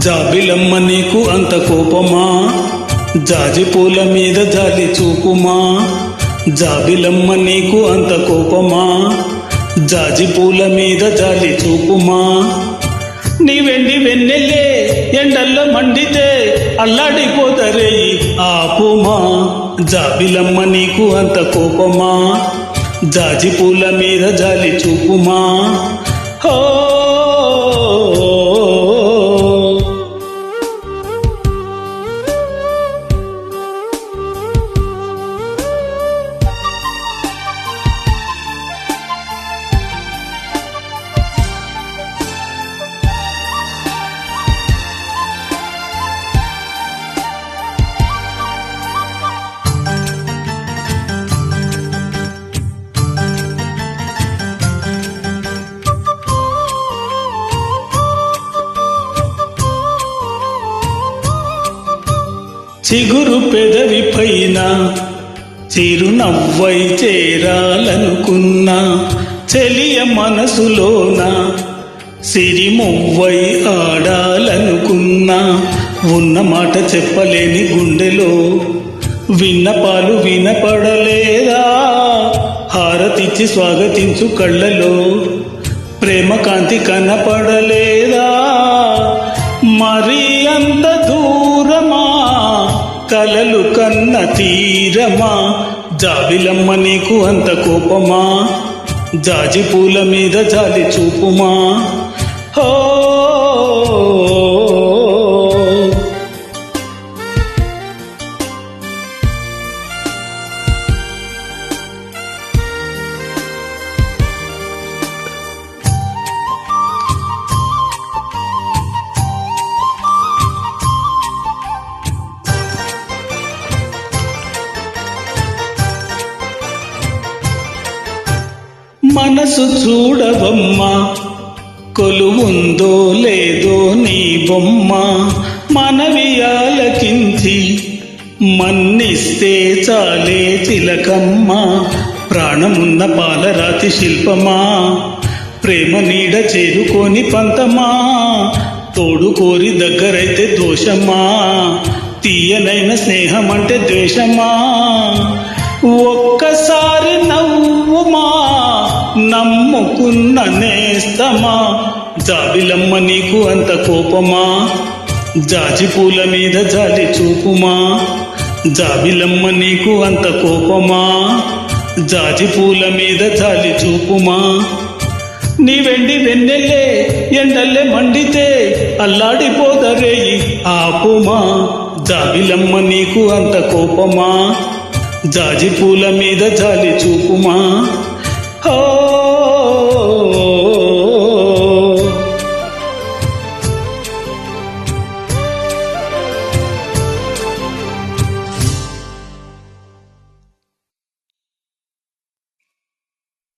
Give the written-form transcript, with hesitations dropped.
జాబిలమ్మ నీకు అంత కోపమా, జాజి పూల మీద జాలి చూపుమా. జాబిలమ్మ నీకు అంత కోపమా, జాజి పూల మీద జాలి చూపుమా. నీ వెండి వెన్నెల్లే ఎండల్లో మండితే అల్లాడిపోతరే ఆపుమా. జాబిలమ్మ నీకు అంత కోపమా, జాజి పూల మీద జాలి చూపుమా. హో చిగురు పెదవి పైన చిరునవ్వై చేరాలనుకున్నా, చెలియ మనసులోన సిరిమువ్వై ఆడాలనుకున్నా. ఉన్న మాట చెప్పలేని గుండెలో విన్నపాలు వినపడలేదా. హారతిచ్చి స్వాగతించు కళ్ళలో ప్రేమ కాంతి కనపడలేదా. మరి అంత దూరమా కలలు కన్న తీరమా. జాబిలమ్మ నీకు అంత కోపమా, జాజి పూల మీద జాలి చూపుమా. హో మనసు చూడవమ్మా, కొలువుందో లేదో నీ బొమ్మ. మనవి ఆలకించి మన్నిస్తే చాలే చిలకమ్మ. ప్రాణమున్న పాలరాతి శిల్పమా, ప్రేమ నీడ చేరుకొని పంతమా. తోడు కోరి దగ్గరైతే దోషమా, తీయనైన స్నేహం అంటే ద్వేషమా. ఒక్కసారి నవ్వుమా, నమ్ముకున్న నేస్తమా. జాబిలమ్మ నీకు అంత కోపమా, జాజి పూల మీద జాలి చూపుమా. జాబిలమ్మ నీకు అంత కోపమా, జాజి పూల మీద జాలి చూపుమా. నీ వెండి వెన్నెల్లే ఎండల్లే మండితే అల్లాడిపోదరే ఆపుమా. జాబిలమ్మ నీకు అంత కోపమా, జాజి పూల మీద జాలి చూపుమా. హో